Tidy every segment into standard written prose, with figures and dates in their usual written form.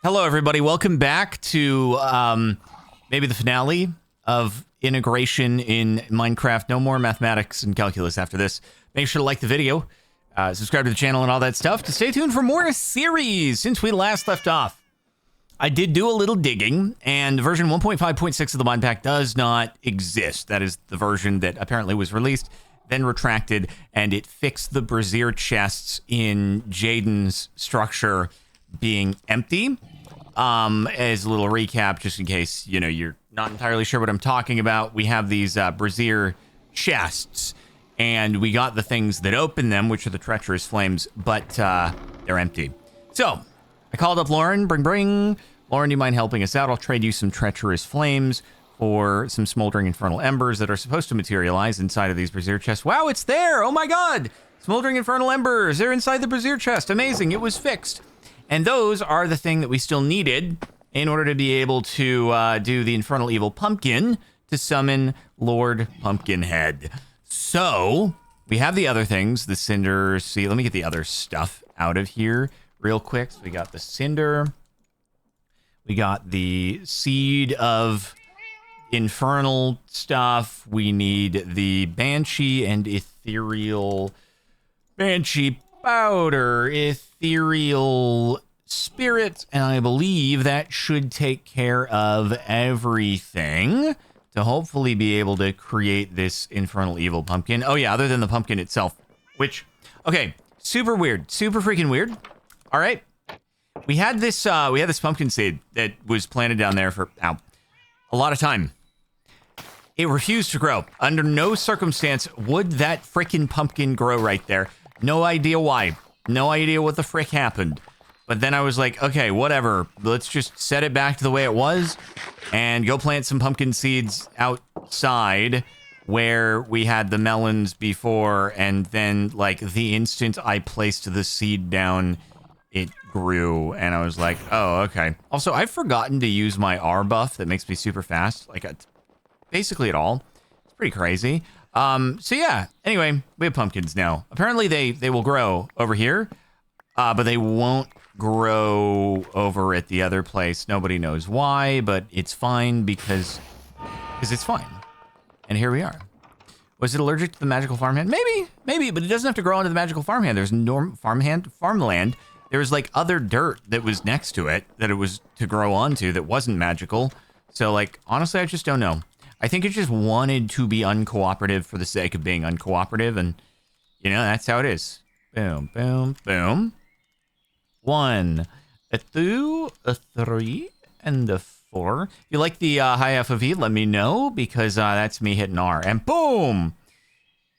Hello, everybody. Welcome back to maybe the finale of integration in Minecraft. No more mathematics and calculus after this. Make sure to like the video, subscribe to the channel and all that stuff to stay tuned for more series since we last left off. I did do a little digging, and version 1.5.6 of the mod pack does not exist. That is the version that apparently was released, then retracted, and it fixed the brazier chests in Jaden's structure being empty. As a little recap, just in case, you know, you're not entirely sure what I'm talking about, we have these brazier chests, and we got the things that open them, which are the treacherous flames, but they're empty. So I called up Lauren. Bring. Lauren, do you mind helping us out? I'll trade you some treacherous flames for some smoldering infernal embers that are supposed to materialize inside of these brazier chests. Wow, it's there! Oh my god! Smoldering infernal embers! They're inside the brazier chest. Amazing, it was fixed. And those are the thing that we still needed in order to be able to do the Infernal Evil Pumpkin to summon Lord Pumpkinhead. So we have the other things, the Cinder. See, let me get the other stuff out of here real quick. So we got the Cinder. We got the Seed of Infernal stuff. We need the Banshee and Ethereal Banshee Powder, Ethereal Spirit, and I believe that should take care of everything to hopefully be able to create this Infernal Evil Pumpkin. Oh yeah, other than the pumpkin itself, which, okay, super weird, super freaking weird. All right, we had this pumpkin seed that was planted down there for a lot of time. It refused to grow. Under no circumstance would that freaking pumpkin grow right there. No idea why. No idea what the frick happened. But then I was like, okay, whatever. Let's just set it back to the way it was and go plant some pumpkin seeds outside where we had the melons before. And then, like, the instant I placed the seed down, it grew. And I was like, oh, okay. Also, I've forgotten to use my R buff that makes me super fast. Like, basically at all. It's pretty crazy. So yeah, anyway, we have pumpkins now. Apparently they will grow over here, but they won't grow over at the other place. Nobody knows why, but it's fine because it's fine. And here we are. Was it allergic to the magical farmhand? Maybe, but it doesn't have to grow onto the magical farmhand. There's farmland. There was like other dirt that was next to it that it was to grow onto that wasn't magical. So like, honestly, I just don't know. I think it just wanted to be uncooperative for the sake of being uncooperative, and, you know, that's how it is. Boom, boom, boom. 1, a 2, a 3, and a 4. If you like the high FOV, let me know, because that's me hitting R. And boom!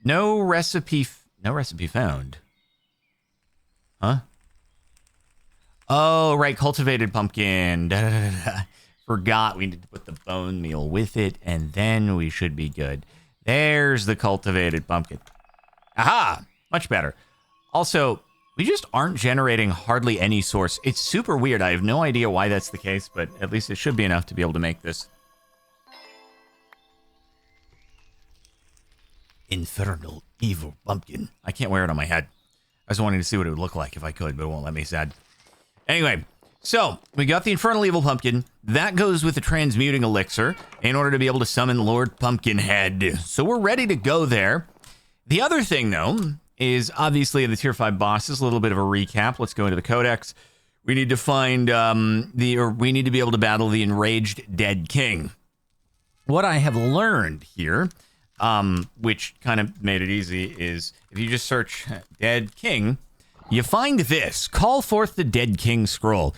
No recipe found. Huh? Oh, right, cultivated pumpkin. Da, da, da, da. Forgot we need to put the bone meal with it, and then we should be good. There's the cultivated pumpkin. Aha! Much better. Also, we just aren't generating hardly any source. It's super weird. I have no idea why that's the case, but at least it should be enough to be able to make this. Infernal Evil Pumpkin. I can't wear it on my head. I was wanting to see what it would look like if I could, but it won't let me, sad. Anyway. So, we got the Infernal Evil Pumpkin. That goes with the Transmuting Elixir in order to be able to summon Lord Pumpkinhead. So we're ready to go there. The other thing, though, is obviously the Tier 5 bosses. A little bit of a recap. Let's go into the Codex. We need to find we need to be able to battle the Enraged Dead King. What I have learned here, which kind of made it easy, is if you just search Dead King, you find this. Call forth the Dead King scroll.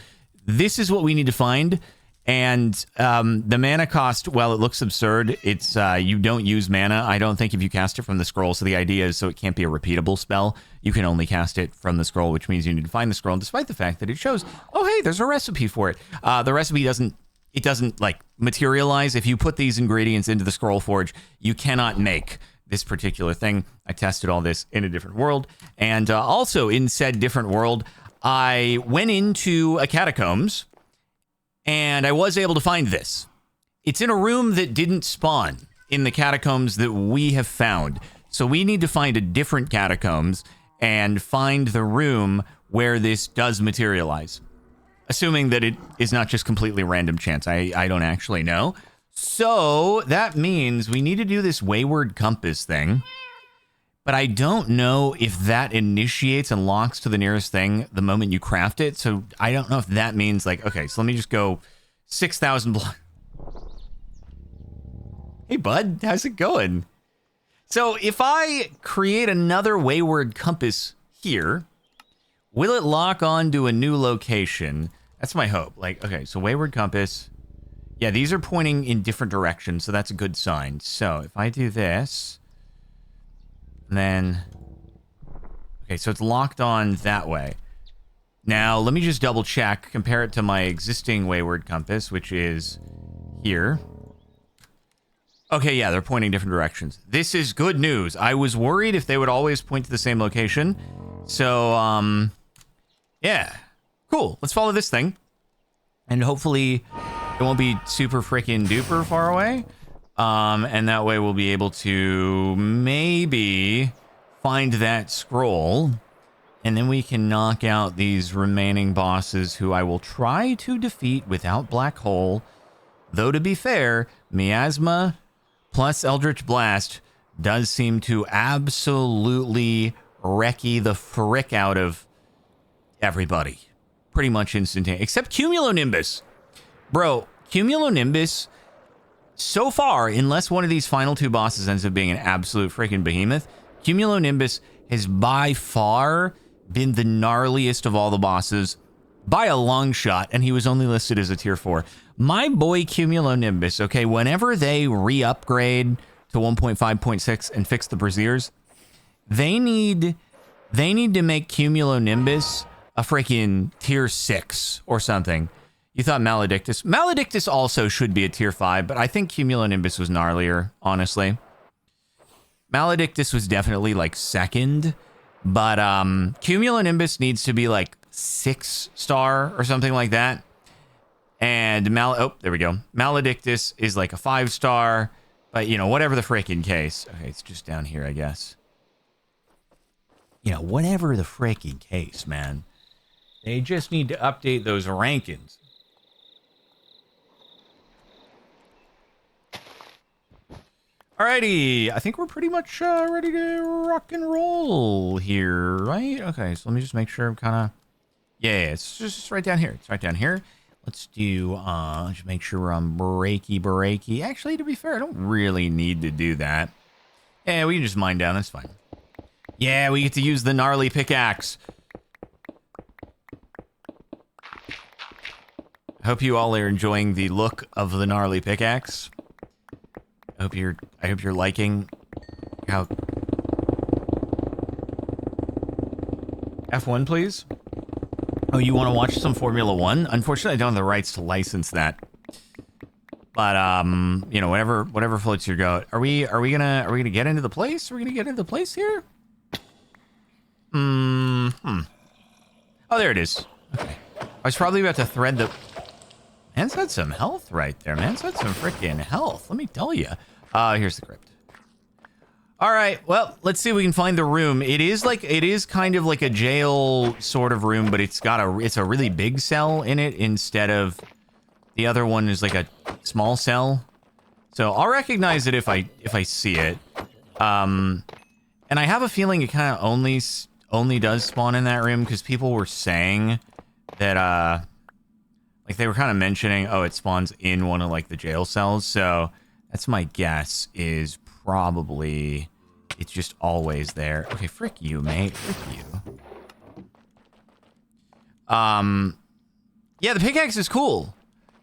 This is what we need to find, and the mana cost, while it looks absurd, it's you don't use mana, I don't think, if you cast it from the scroll, so the idea is so it can't be a repeatable spell. You can only cast it from the scroll, which means you need to find the scroll, despite the fact that it shows, oh hey, there's a recipe for it. The recipe doesn't like materialize. If you put these ingredients into the Scroll Forge, you cannot make this particular thing. I tested all this in a different world, and also in said different world, I went into a catacombs, and I was able to find this. It's in a room that didn't spawn in the catacombs that we have found. So we need to find a different catacombs and find the room where this does materialize. Assuming that it is not just completely random chance. I don't actually know. So that means we need to do this wayward compass thing. But I don't know if that initiates and locks to the nearest thing the moment you craft it. So I don't know if that means like, okay, so let me just go 6,000 blocks. Hey, bud, how's it going? So if I create another wayward compass here, will it lock on to a new location? That's my hope. Like, okay, so wayward compass. Yeah, these are pointing in different directions, so that's a good sign. So if I do this, then... Okay, so it's locked on that way. Now, let me just double check, compare it to my existing wayward compass, which is here. Okay, yeah, they're pointing different directions. This is good news. I was worried if they would always point to the same location. So, yeah. Cool. Let's follow this thing. And hopefully it won't be super freaking duper far away. And that way we'll be able to maybe find that scroll. And then we can knock out these remaining bosses who I will try to defeat without Black Hole. Though, to be fair, Miasma plus Eldritch Blast does seem to absolutely wrecky the frick out of everybody. Pretty much instantaneous. Except Cumulonimbus. Bro, Cumulonimbus, so far, unless one of these final two bosses ends up being an absolute freaking behemoth, Cumulonimbus has by far been the gnarliest of all the bosses by a long shot, and he was only listed as a tier 4. My boy Cumulonimbus, okay, whenever they re-upgrade to 1.5.6 and fix the Braziers, they need to make Cumulonimbus a freaking tier 6 or something. You thought Maledictus? Maledictus also should be a tier 5, but I think Cumulonimbus was gnarlier, honestly. Maledictus was definitely like second, but Cumulonimbus needs to be like 6-star or something like that. And there we go. Maledictus is like a 5-star, but you know, whatever the freaking case. Okay, it's just down here, I guess. You know, whatever the freaking case, man. They just need to update those rankings. Alrighty, I think we're pretty much ready to rock and roll here, right? Okay, so let me just make sure I'm kind of... Yeah, it's just right down here. It's right down here. Let's do, just make sure we're on breaky. Actually, to be fair, I don't really need to do that. Yeah, we can just mine down, that's fine. Yeah, we get to use the gnarly pickaxe. I hope you all are enjoying the look of the gnarly pickaxe. I hope you're liking how... F1, please. Oh, you want to watch some Formula One? Unfortunately, I don't have the rights to license that. But you know, whatever floats your goat. Are we gonna get into the place? Are we gonna get into the place here? Oh, there it is. Okay. I was probably about to thread the... Man's had some health right there. Man's had some freaking health. Let me tell you. Here's the crypt. All right. Well, let's see if we can find the room. It is kind of like a jail sort of room, but it's a really big cell in it instead of the other one is like a small cell. So I'll recognize it if I see it. And I have a feeling it kind of only does spawn in that room because people were saying that like they were kind of mentioning, oh, it spawns in one of like the jail cells. So that's my guess, is probably it's just always there. Okay, frick you, mate. Frick you. Yeah, the pickaxe is cool.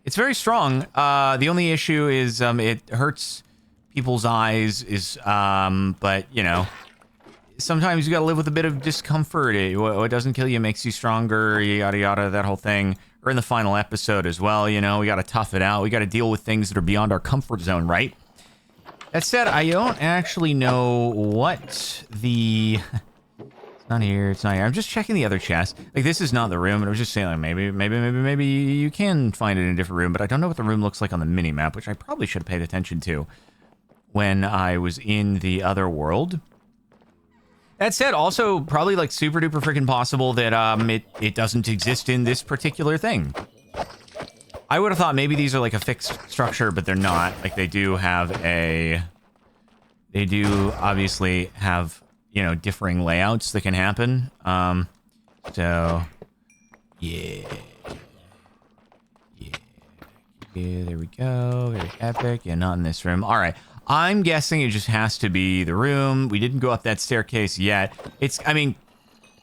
It's very strong. The only issue is it hurts people's eyes. But you know, sometimes you gotta live with a bit of discomfort. What doesn't kill you makes you stronger. Yada yada. That whole thing. Or in the final episode as well. You know, we gotta tough it out. We gotta deal with things that are beyond our comfort zone, right? That said, I don't actually know what the... It's not here, it's not here. I'm just checking the other chest. Like, this is not the room, and I was just saying, like, maybe you can find it in a different room, but I don't know what the room looks like on the mini-map, which I probably should have paid attention to when I was in the other world. That said, also probably like super duper freaking possible that it doesn't exist in this particular thing. I would have thought maybe these are like a fixed structure, but they're not. Like they do obviously have, you know, differing layouts that can happen. So yeah. Yeah, there we go. Very epic. Yeah, not in this room. All right. I'm guessing it just has to be the room. We didn't go up that staircase yet. I mean,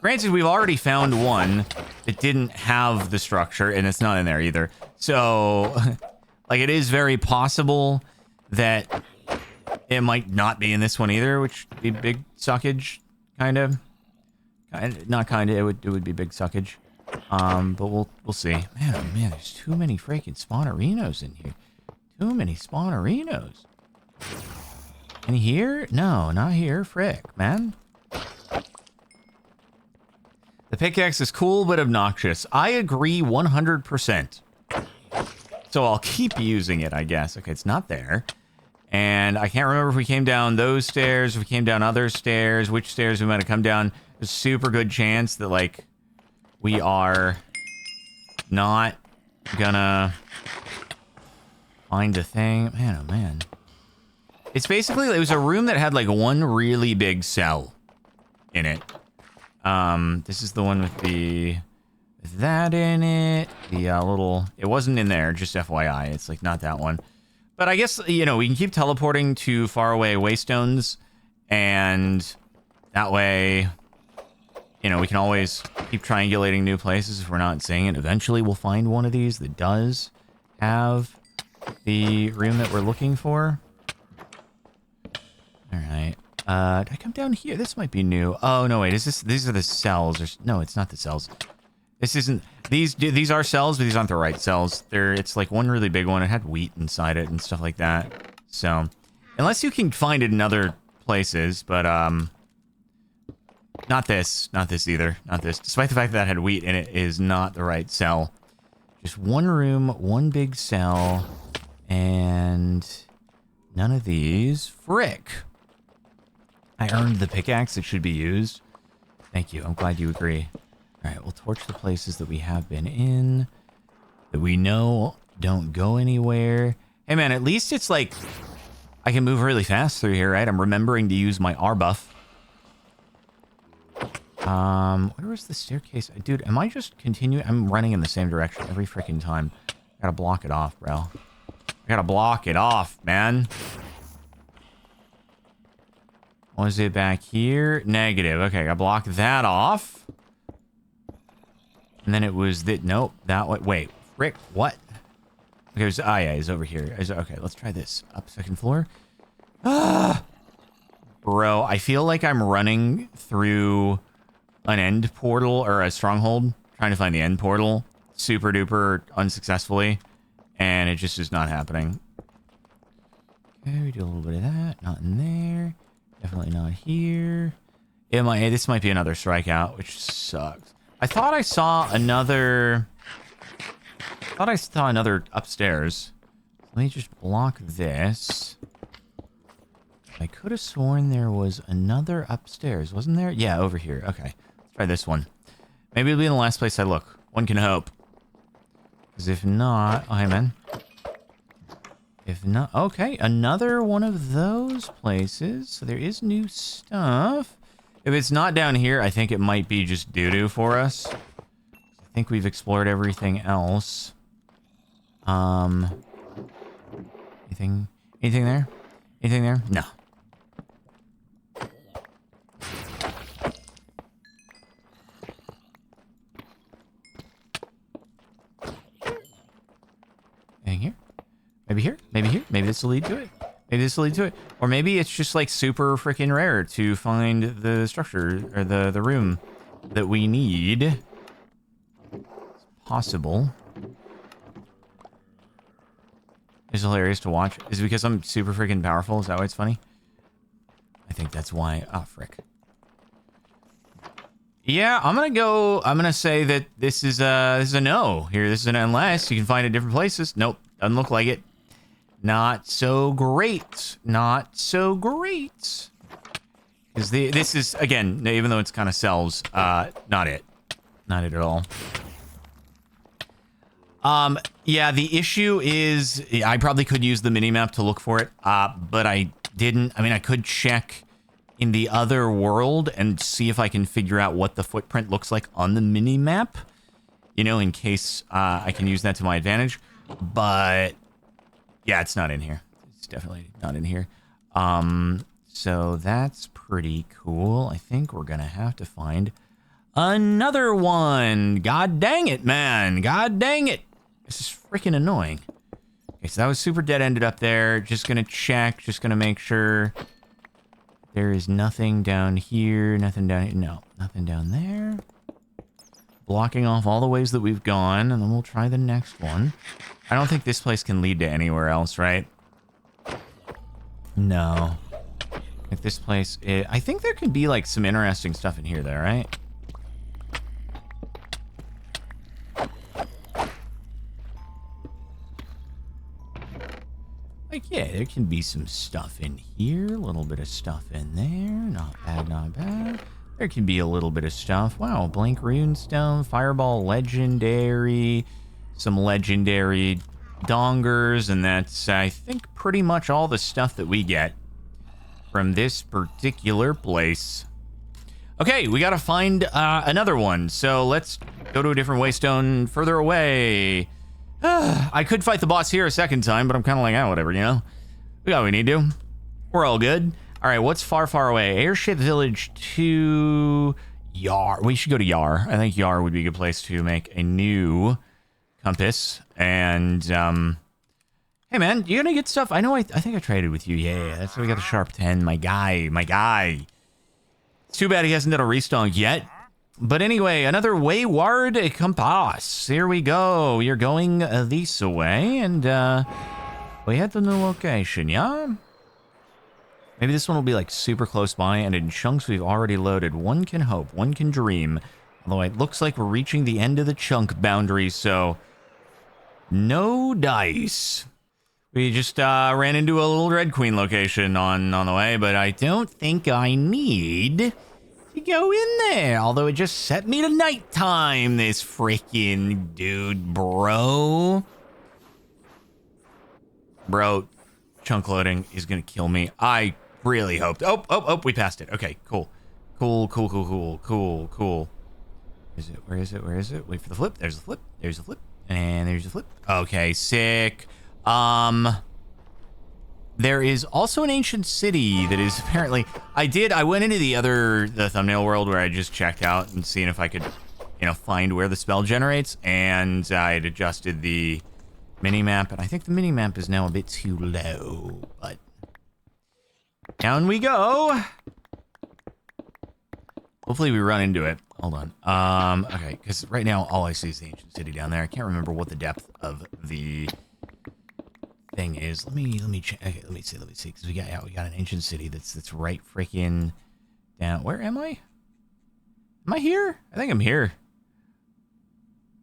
granted, we've already found one that didn't have the structure, and it's not in there either. So, like, it is very possible that it might not be in this one either, which would be big suckage, kind of. Not kind of. It would be big suckage. But we'll see. Man, oh man, there's too many freaking spawnerinos in here. Too many spawnerinos. In here? No, not here. Frick, man. The pickaxe is cool but obnoxious. I agree 100%. So I'll keep using it, I guess. Okay, it's not there. And I can't remember if we came down those stairs, if we came down other stairs, which stairs we might have come down. There's a super good chance that, like, we are not gonna find a thing. Man, oh man. It's basically, it was a room that had like one really big cell in it. This is the one with that in it. The little, it wasn't in there, just FYI. It's like not that one. But I guess, you know, we can keep teleporting to faraway waystones, and that way, you know, we can always keep triangulating new places if we're not seeing it. Eventually, we'll find one of these that does have the room that we're looking for. All right. Did I come down here? This might be new. Oh, no, wait. Is this... These are the cells. No, it's not the cells. This isn't... These are cells, but these aren't the right cells. It's like one really big one. It had wheat inside it and stuff like that. So, unless you can find it in other places, but, not this. Not this either. Not this. Despite the fact that it had wheat in it, is not the right cell. Just one room, one big cell, and none of these. Frick. I earned the pickaxe that should be used. Thank you. I'm glad you agree. All right, we'll torch the places that we have been in, that we know don't go anywhere. Hey, man, at least it's like I can move really fast through here, right? I'm remembering to use my R buff. Where was the staircase? Dude, am I just continuing? I'm running in the same direction every freaking time. I gotta block it off, bro. I gotta block it off, man. Was it back here? Negative. Okay, I blocked that off. And then it was that. Nope, that way. Wait, Rick, what? Okay, yeah, he's over here. Okay, let's try this. Up second floor. Ah! Bro, I feel like I'm running through an end portal or a stronghold, trying to find the end portal super duper unsuccessfully, and it just is not happening. Okay, we do a little bit of that. Not in there. Definitely not here. This might be another strikeout, which sucks. I thought I saw another upstairs. Let me just block this. I could have sworn there was another upstairs, wasn't there? Yeah, over here. Okay, let's try this one. Maybe it'll be in the last place I look. One can hope. Because if not... Oh, hey, man. If not... Okay, another one of those places. So there is new stuff. If it's not down here, I think it might be just doo-doo for us. I think we've explored everything else. Anything there? Anything there? No. Anything here? Maybe here? Maybe here? Maybe this will lead to it? Maybe this will lead to it. Or maybe it's just like super freaking rare to find the structure or the room that we need. It's possible. It's hilarious to watch. Is it because I'm super freaking powerful? Is that why it's funny? I think that's why. Oh, frick. Yeah, I'm gonna say that this is a no here. This is an unless you can find it different places. Nope, doesn't look like it. Not so great. Not so great. Because this is, again, even though it's kind of cells, not it. Not it at all. Yeah, the issue is I probably could use the minimap to look for it, but I didn't. I mean, I could check in the other world and see if I can figure out what the footprint looks like on the minimap, you know, in case I can use that to my advantage. But yeah, it's not in here. It's definitely not in here. So that's pretty cool. I think we're gonna have to find another one. God dang it, man. God dang it. This is freaking annoying. Okay, so that was super dead-ended up there. Just gonna check, just gonna make sure there is nothing down here, nothing down here. No, nothing down there. Blocking off all the ways that we've gone, and then we'll try the next one. I don't think this place can lead to anywhere else, right? No. Like this place, I think there could be like some interesting stuff in here though, right? Like, yeah, there can be some stuff in here. A little bit of stuff in there. Not bad, not bad. There can be a little bit of stuff. Wow, blank runestone, fireball legendary, some legendary dongers, and that's, I think, pretty much all the stuff that we get from this particular place. Okay, we gotta find another one. So let's go to a different waystone further away. I could fight the boss here a second time, but I'm kind of like, oh, whatever, you know? We got what we need to. We're all good. All right, what's far, far away? Airship Village to Yar. We should go to Yar. I think Yar would be a good place to make a new compass. And, hey, man, you gonna get stuff? I know I think I traded with you. Yeah, that's why we got the Sharp 10. My guy, my guy. It's too bad he hasn't done a restonk yet. But anyway, another wayward compass. Here we go. You're going this way, and we head to the location, yeah? Maybe this one will be like super close by, and in chunks we've already loaded. One can hope, one can dream. Although it looks like we're reaching the end of the chunk boundary, so no dice. We just ran into a little Red Queen location on the way, but I don't think I need to go in there, although it just set me to nighttime, this freaking dude, bro. Bro, chunk loading is gonna kill me. I really hoped. Oh, we passed it. Okay, cool. Cool. Where is it? Wait for the flip. There's the flip. There's the flip. And there's the flip. Okay, sick. There is also an ancient city that is apparently... I went into the thumbnail world where I just checked out and seeing if I could, you know, find where the spell generates. And I had adjusted the minimap, and I think the minimap is now a bit too low, but down we go. Hopefully we run into it. Hold on. Okay, because right now all I see is the ancient city down there. I can't remember what the depth of the thing is. Let me check. Okay, let me see, because we got an ancient city that's right freaking down. Where am I? Am I here? I think I'm here.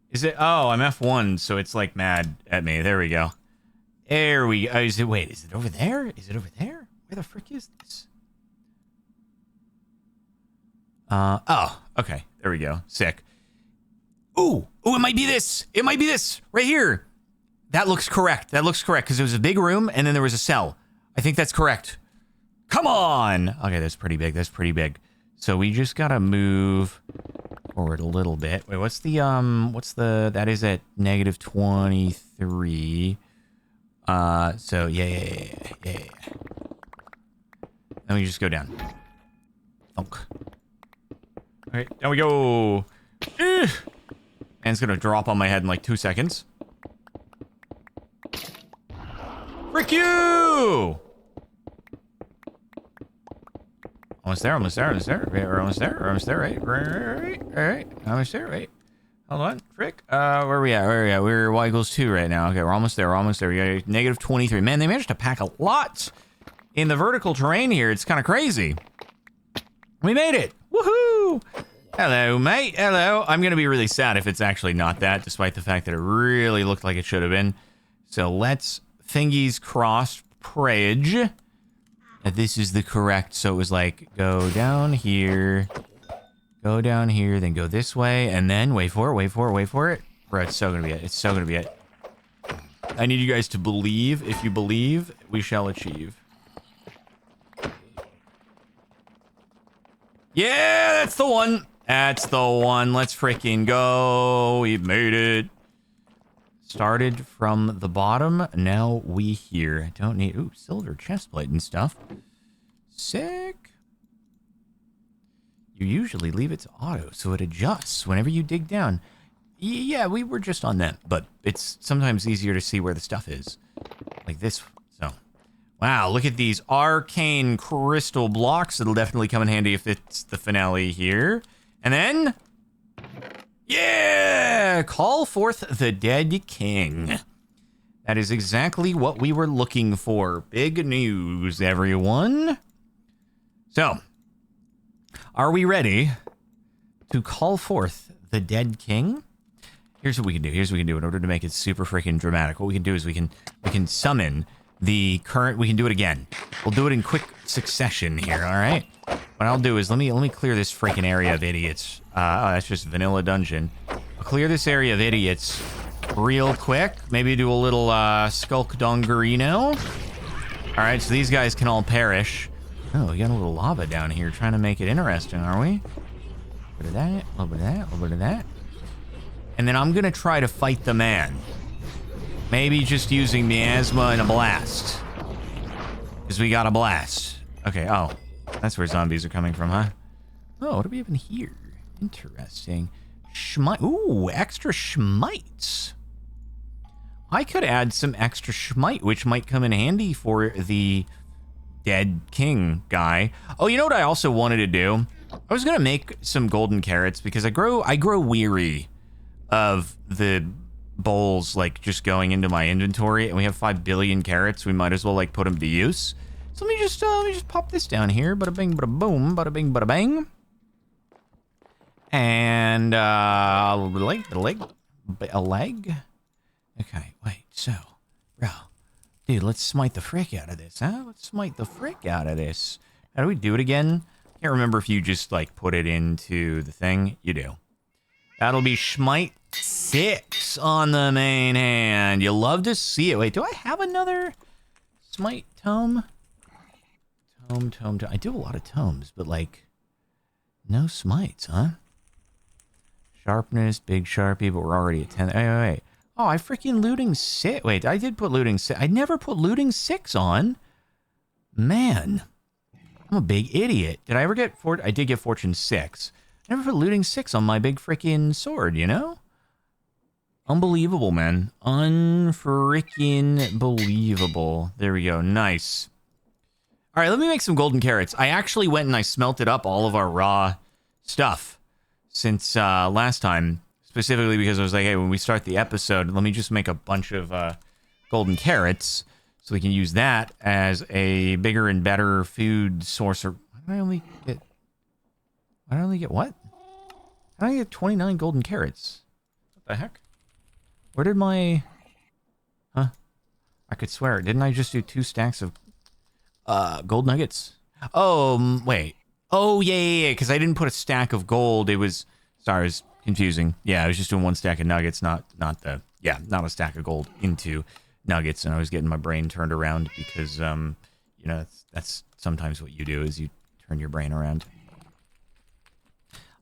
Is it? Oh, I'm F1, so it's like mad at me. There we go. There we go. Is it over there? Is it over there? Where the frick is this? Oh, okay. There we go. Sick. Ooh, it might be this. It might be this right here. That looks correct. Because it was a big room and then there was a cell. I think that's correct. Come on. Okay, that's pretty big. So we just gotta move forward a little bit. Wait, that is at -23. So yeah. Then we just go down. Thunk. Alright, down we go. And it's gonna drop on my head in like 2 seconds. Frick you! Almost there. We're almost there, right? Almost there, right? Hold on, frick. Where are we at? We're Y equals 2 right now. Okay, we're almost there. We got -23. Man, they managed to pack a lot in the vertical terrain here. It's kind of crazy. We made it. Woohoo! Hello, mate. Hello. I'm going to be really sad if it's actually not that, despite the fact that it really looked like it should have been. So let's, fingies crossed, prayage. that this is the correct. So it was like, go down here, then go this way, and then wait for it. Bro, it's so gonna be it. It's so gonna be it. I need you guys to believe. If you believe, we shall achieve. Yeah, that's the one. That's the one. Let's freaking go. We made it. Started from the bottom. Now we here. Don't need... Ooh, silver chestplate and stuff. Sick. You usually leave it to auto, so it adjusts whenever you dig down. Yeah, we were just on that, but it's sometimes easier to see where the stuff is. Like this. So, wow, look at these arcane crystal blocks. It'll definitely come in handy if it's the finale here. And then... yeah! Call forth the dead king. That is exactly what we were looking for. Big news, everyone. So, are we ready to call forth the dead king? Here's what we can do. Here's what we can do in order to make it super freaking dramatic. What we can do is we can summon the current... We can do it again. We'll do it in quick succession here, all right? What I'll do is let me clear this freaking area of idiots. Oh, that's just vanilla dungeon. I'll clear this area of idiots real quick. Maybe do a little skulkdongerino. All right, so these guys can all perish. Oh, we got a little lava down here trying to make it interesting, are we? A bit of that, a little bit of that, a little bit of that. And then I'm gonna try to fight the man. Maybe just using miasma and a blast. Because we got a blast. Okay, oh. That's where zombies are coming from, huh? Oh, what do we have in here? Interesting. Schmite. Ooh, extra schmites. I could add some extra schmite, which might come in handy for the dead king guy. Oh, you know what I also wanted to do? I was gonna make some golden carrots because I grow weary of the bowls like just going into my inventory, and we have 5 billion carrots. We might as well like put them to use. So let me just pop this down here. Bada bing, bada boom, bada bing, bada bang. And a leg. Okay, wait. So, bro, dude, let's smite the frick out of this, huh? Let's smite the frick out of this. How do we do it again? Can't remember if you just like put it into the thing. You do. That'll be Schmite 6 on the main hand. You love to see it. Wait, do I have another Smite tome? Tome. I do a lot of tomes, but like, no smites, huh? Sharpness, big sharpie, but we're already at 10. Wait. Oh, I freaking looting 6. Wait, I did put looting 6. I never put looting 6 on. Man, I'm a big idiot. Did I ever get I did get fortune 6. I never put looting 6 on my big freaking sword, you know? Unbelievable, man. Unfreaking believable. There we go. Nice. All right, let me make some golden carrots. I actually went and I smelted up all of our raw stuff since last time, specifically because I was like, hey, when we start the episode, let me just make a bunch of golden carrots so we can use that as a bigger and better food source. Why did I only get what? How did I get 29 golden carrots? What the heck? Where did my... Huh? I could swear, didn't I just do 2 stacks of gold nuggets? Oh, wait. Oh, yeah, because I didn't put a stack of gold. It was... Sorry, it was confusing. Yeah, I was just doing 1 stack of nuggets, not a stack of gold into nuggets, and I was getting my brain turned around because, you know, that's sometimes what you do, is you turn your brain around.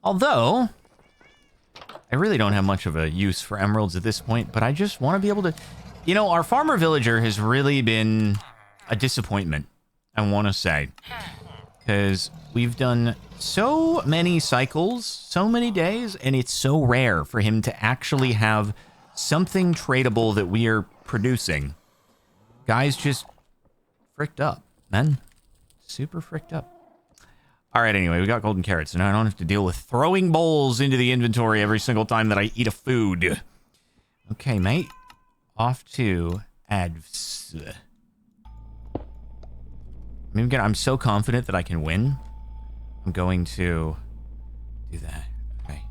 Although, I really don't have much of a use for emeralds at this point, but I just want to be able to... You know, our farmer villager has really been a disappointment, I want to say. Because we've done so many cycles, so many days, and it's so rare for him to actually have something tradable that we are producing. Guy's just fricked up, man. Super fricked up. All right, anyway, we got golden carrots, and I don't have to deal with throwing bowls into the inventory every single time that I eat a food. Okay, mate. Off to Advs. I mean, again, I'm so confident that I can win. I'm going to do that. Okay,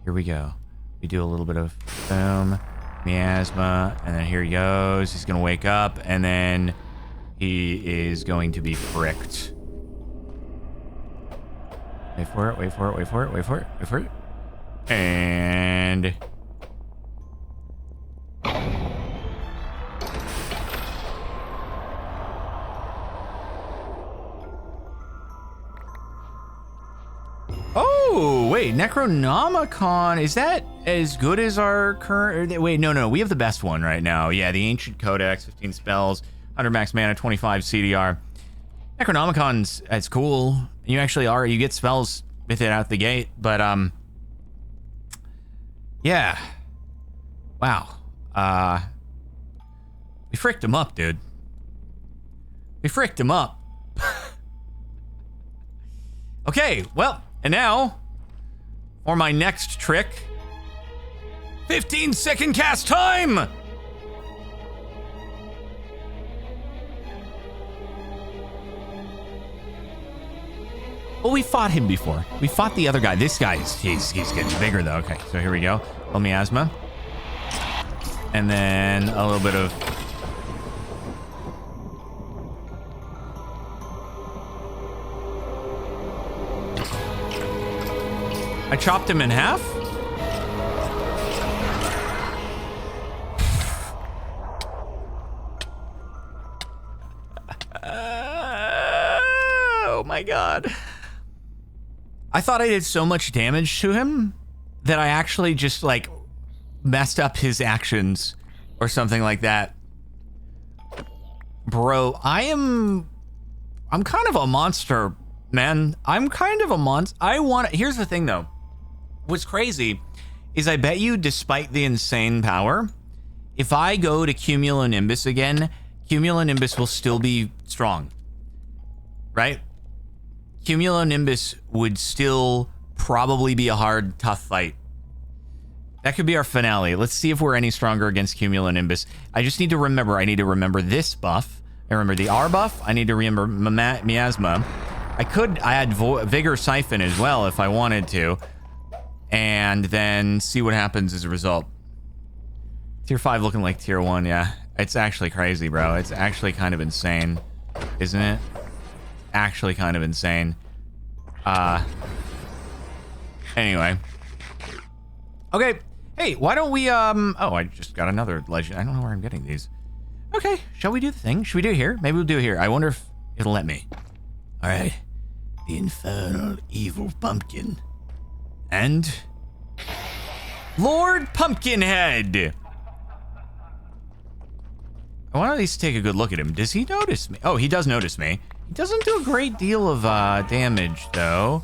here we go. We do a little bit of boom, miasma, and then here he goes. He's gonna wake up, and then he is going to be fricked. Wait for it, wait for it, wait for it, wait for it, wait for it. And... Oh, wait, Necronomicon, is that as good as our current... Wait, no, we have the best one right now. Yeah, the Ancient Codex, 15 spells, 100 max mana, 25 CDR. Necronomicon's, it's cool. You actually you get spells with it out the gate, but, yeah. Wow. We fricked him up, dude. We fricked him up. Okay, well, and now, for my next trick, 15-second cast time! Well, we fought him before. We fought the other guy. This guy, he's getting bigger, though. Okay, so here we go. Miasma. And then a little bit of... I chopped him in half? Oh my god. I thought I did so much damage to him that I actually just, like, messed up his actions or something like that. Bro, I'm kind of a monster, man. I'm kind of a monster. Here's the thing, though. What's crazy is I bet you, despite the insane power, if I go to Cumulonimbus again, Cumulonimbus will still be strong. Right? Cumulonimbus would still probably be a hard, tough fight. That could be our finale. Let's see if we're any stronger against Cumulonimbus. I just need to remember, this buff. I remember the R buff. I need to remember Miasma. I had Vigor Siphon as well if I wanted to. And then see what happens as a result. Tier 5 looking like Tier 1, yeah. It's actually crazy, bro. It's actually kind of insane, isn't it? Actually kind of insane. Anyway. Okay. Hey, why don't we, oh, I just got another legend. I don't know where I'm getting these. Okay, shall we do the thing? Should we do it here? Maybe we'll do it here. I wonder if it'll let me. All right. The Infernal Evil Pumpkin. And... Lord Pumpkinhead! I want to at least take a good look at him. Does he notice me? Oh, he does notice me. He doesn't do a great deal of damage, though.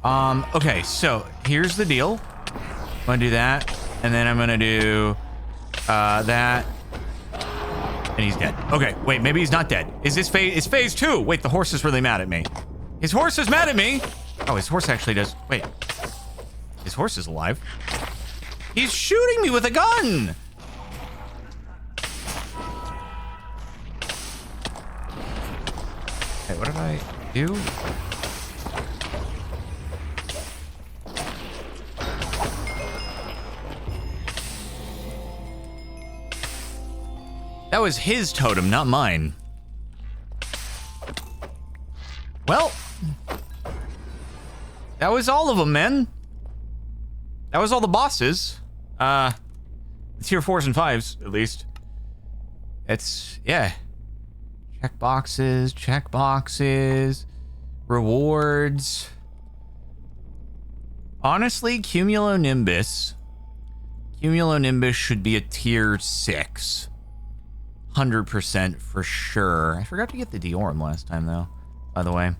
Okay, so here's the deal. I'm gonna do that, and then I'm gonna do that, and he's dead. Okay, wait, maybe he's not dead. Is this phase? It's phase 2. Wait, the horse is really mad at me. His horse is mad at me. Oh, his horse actually does. Wait, his horse is alive. He's shooting me with a gun. Okay, what did I do? That was his totem, not mine. Well, that was all of them, man. That was all the bosses. Tier 4s and 5s, at least. It's, yeah. Check boxes, rewards. Honestly, Cumulonimbus should be a tier 6. 100% for sure. I forgot to get the Diorum last time, though, by the way.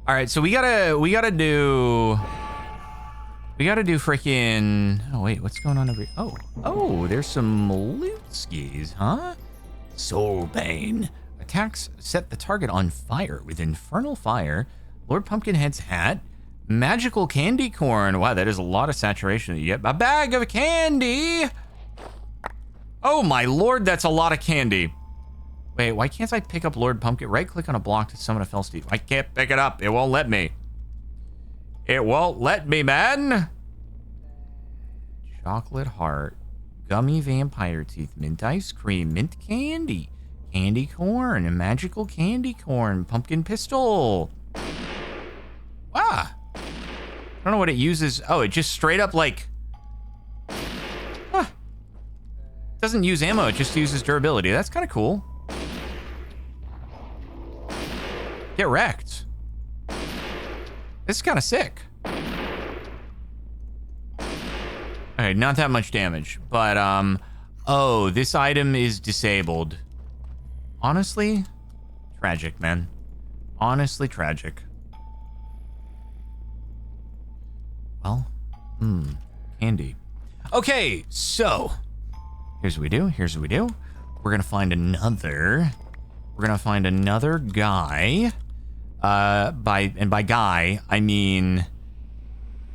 All right, so we gotta do freaking... Oh, wait, what's going on over here? Oh, there's some loot skis, huh? Soulbane. Attacks set the target on fire with Infernal Fire. Lord Pumpkinhead's hat. Magical Candy Corn. Wow, that is a lot of saturation that you get. A bag of candy! Oh my lord, that's a lot of candy. Wait, why can't I pick up Lord Pumpkin? Right-click on a block to summon a Fell Steed. I can't pick it up. It won't let me. It won't let me, man. Chocolate heart. Gummy vampire teeth. Mint ice cream. Mint candy. Candy corn, a magical candy corn, pumpkin pistol. Ah. I don't know what it uses. Oh, it just straight up like... Huh. It doesn't use ammo, it just uses durability. That's kind of cool. Get wrecked. This is kind of sick. Okay, not that much damage, but, oh, this item is disabled. Honestly, tragic, man. Honestly, tragic. Well, candy. Okay, so, here's what we do, here's what we do. We're gonna find another guy. By guy, I mean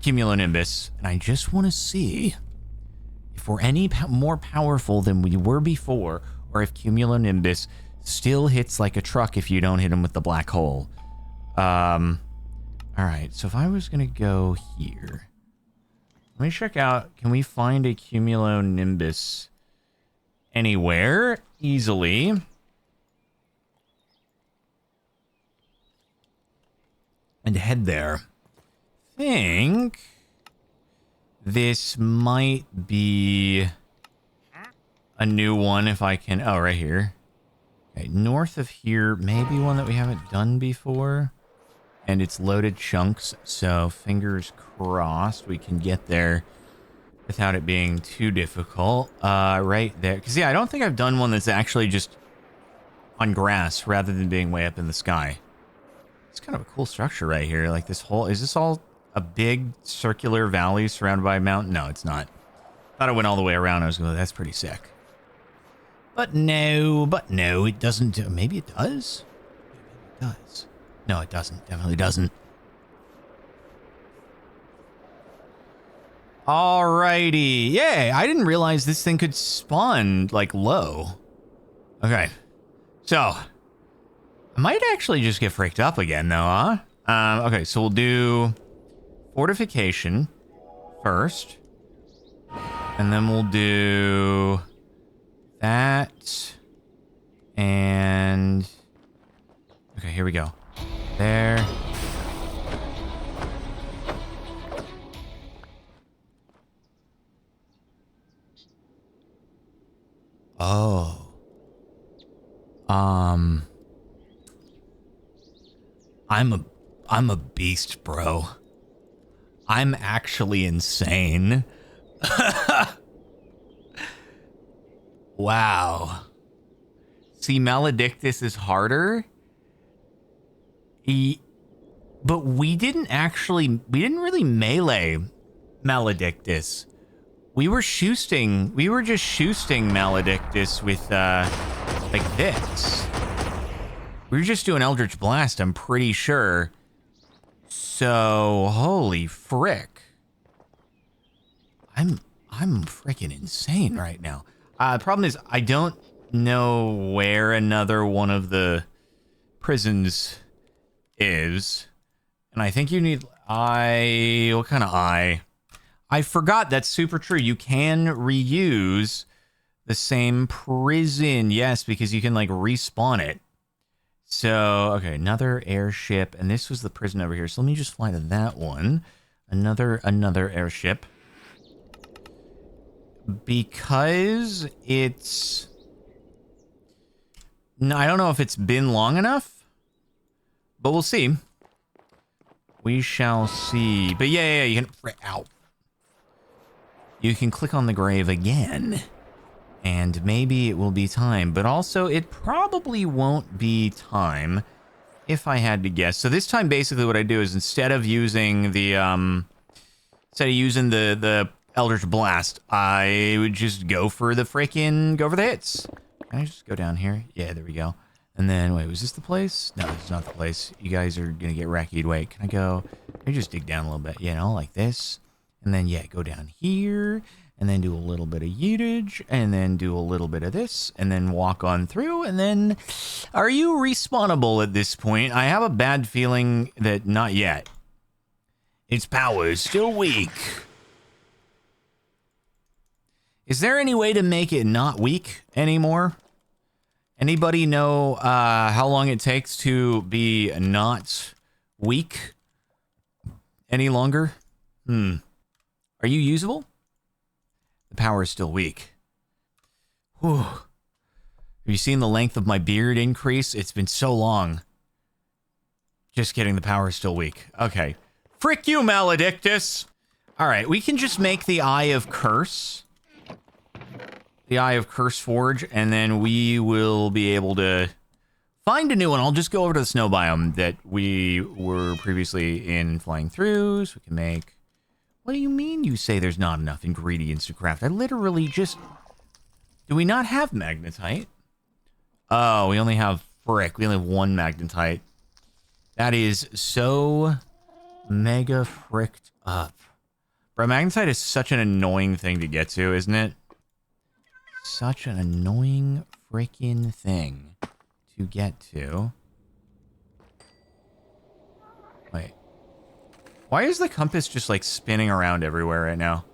Cumulonimbus, and I just want to see if we're any more powerful than we were before, or if Cumulonimbus still hits like a truck if you don't hit him with the black hole. All right, so if I was gonna go here, let me check out, can we find a Cumulonimbus anywhere easily? And head there. Think this might be a new one if I can. Oh, right here. Okay, north of here, maybe one that we haven't done before. And it's loaded chunks, so fingers crossed we can get there without it being too difficult. Right there. Because, yeah, I don't think I've done one that's actually just on grass rather than being way up in the sky. It's kind of a cool structure right here. Like this whole, is this all a big circular valley surrounded by a mountain? No, it's not. Thought it went all the way around. I was going, that's pretty sick. But no, it doesn't. Maybe it does. Maybe it does. No, it doesn't. Definitely doesn't. Alrighty. Yeah, I didn't realize this thing could spawn like low. Okay. So I might actually just get fricked up again, though, huh? Okay, so we'll do fortification first. And then we'll do that. And... okay, here we go. There. Oh. I'm a beast, bro. I'm actually insane. Wow. See, Maledictus is harder. But we didn't really melee Maledictus. We were just shoosting Maledictus with, like this. We were just doing Eldritch Blast, I'm pretty sure. So, holy frick. I'm freaking insane right now. The problem is I don't know where another one of the prisons is. And I think you need what kind of eye? I forgot, that's super true. You can reuse the same prison. Yes, because you can like respawn it. So, okay, another airship, and this was the prison over here. So let me just fly to that one. Another airship. Because it's... no, I don't know if it's been long enough, but we'll see. We shall see. But yeah, you can... ow. You can click on the grave again. And maybe it will be time, but also it probably won't be time if I had to guess. So this time, basically what I do is instead of using the Eldritch Blast, I would just go for the hits. Can I just go down here? Yeah, there we go. And then, wait, was this the place? No, this is not the place. You guys are gonna get wrecked. Wait, can I just dig down a little bit, you know, like this? And then, yeah, go down here. And then do a little bit of yeetage, and then do a little bit of this, and then walk on through, and then... are you respawnable at this point? I have a bad feeling that not yet. Its power is still weak. Is there any way to make it not weak anymore? Anybody know how long it takes to be not weak any longer? Are you usable? The power is still weak. Whew. Have you seen the length of my beard increase? It's been so long. Just kidding, the power is still weak. Okay. Frick you, Maledictus! Alright, we can just make the Eye of Curse. The Eye of Curse Forge, and then we will be able to find a new one. I'll just go over to the snow biome that we were previously in flying through, so we can make... What do you mean you say there's not enough ingredients to craft? I literally just... Do we not have magnetite? Oh, we only have frick. We only have one magnetite. That is so mega fricked up. Bro, magnetite is such an annoying thing to get to, isn't it? Such an annoying freaking thing to get to. Wait. Why is the compass just like spinning around everywhere right now?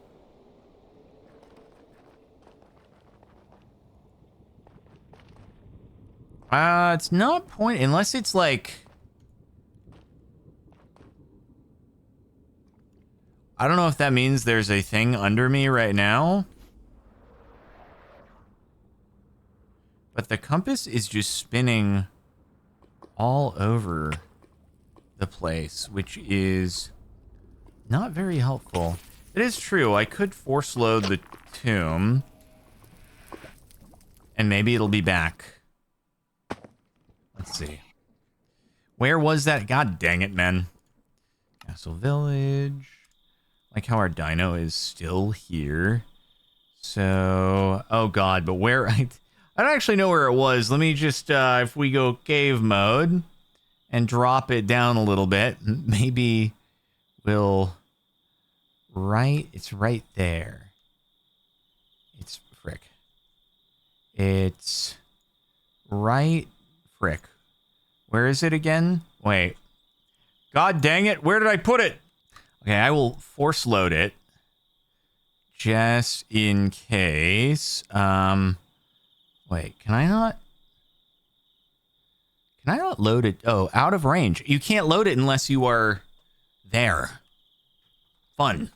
It's not point unless it's like... I don't know if that means there's a thing under me right now. But the compass is just spinning all over the place, which is not very helpful. It is true, I could force load the tomb. And maybe it'll be back. Let's see. Where was that? God dang it, man. Castle Village. Like how our dino is still here. So, oh god, but where... I don't actually know where it was. Let me just, if we go cave mode and drop it down a little bit, maybe we'll... It's right there. It's frick. It's right frick. Where is it again? Wait. God dang it, where did I put it? Okay, I will force load it. Just in case. Wait, can I not load it? Oh, out of range. You can't load it unless you are there. Fun.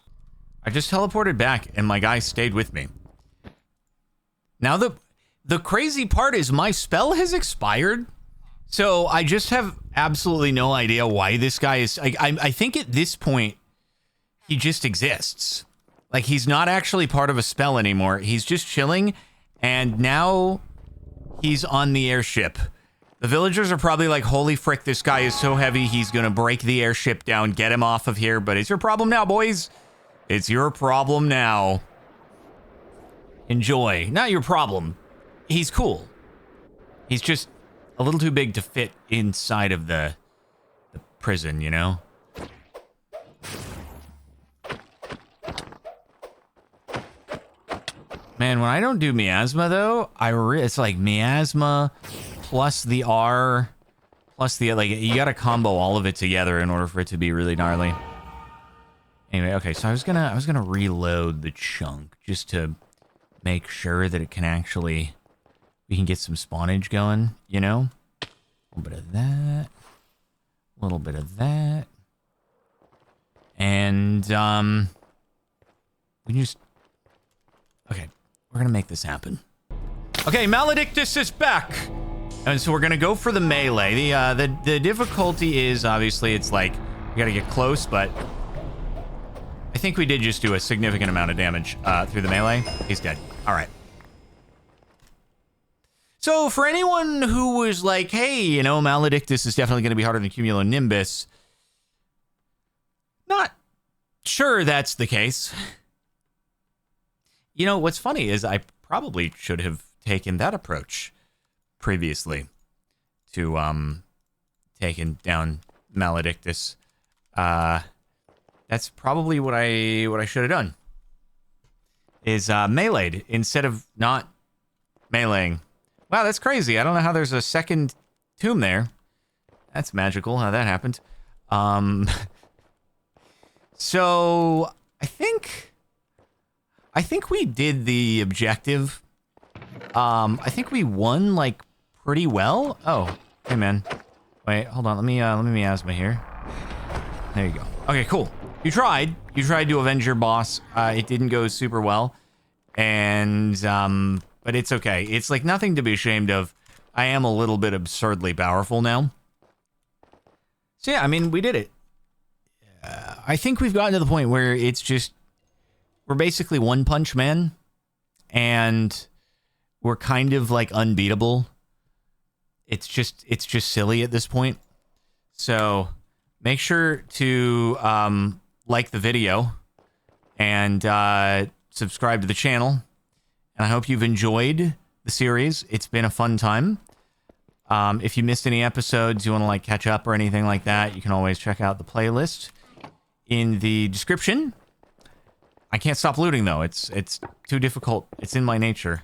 I just teleported back and my guy stayed with me. Now the crazy part is my spell has expired. So I just have absolutely no idea why this guy is... I think at this point, he just exists. Like, he's not actually part of a spell anymore. He's just chilling, and now he's on the airship. The villagers are probably like, holy frick, this guy is so heavy, he's gonna break the airship down, get him off of here. But it's your problem now, boys. It's your problem now. Enjoy. Not your problem. He's cool. He's just a little too big to fit inside of the prison, you know? Man, when I don't do miasma, though, it's like miasma plus the R plus the... Like, you gotta combo all of it together in order for it to be really gnarly. Anyway, okay, so I was gonna reload the chunk just to make sure that it can actually... We can get some spawnage going, you know? A little bit of that. A little bit of that. And, we can just... Okay, we're gonna make this happen. Okay, Maledictus is back! And so we're gonna go for the melee. The difficulty is, obviously, it's like, we gotta get close, but... I think we did just do a significant amount of damage, through the melee. He's dead. Alright. So, for anyone who was like, hey, you know, Maledictus is definitely going to be harder than Cumulonimbus, not sure that's the case. You know, what's funny is I probably should have taken that approach previously to, taking down Maledictus. That's probably what I should have done. Is, meleeed instead of not meleeing. Wow, that's crazy. I don't know how there's a second tomb there. That's magical how that happened. So I think we did the objective. I think we won like pretty well. Oh, hey man. Wait, hold on. Let me miasma here. There you go. Okay, cool. You tried to avenge your boss. It didn't go super well. And but it's okay. It's like nothing to be ashamed of. I am a little bit absurdly powerful now. So yeah, I mean, we did it. I think we've gotten to the point where it's just we're basically One Punch Man, and we're kind of like unbeatable. It's just silly at this point. So make sure to like the video and subscribe to the channel. And I hope you've enjoyed the series. It's been a fun time. If you missed any episodes, you want to like catch up or anything like that, you can always check out the playlist in the description. I can't stop looting though. It's too difficult. It's in my nature.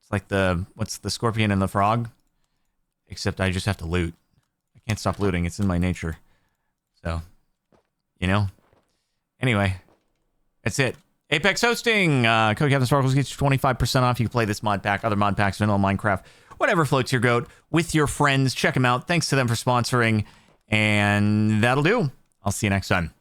It's like what's the scorpion and the frog? Except I just have to loot. I can't stop looting. It's in my nature. So, you know. Anyway, that's it. Apex Hosting. Code Captain Sparkles gets you 25% off. You can play this mod pack, other mod packs, vanilla Minecraft, whatever floats your goat, with your friends. Check them out. Thanks to them for sponsoring. And that'll do. I'll see you next time.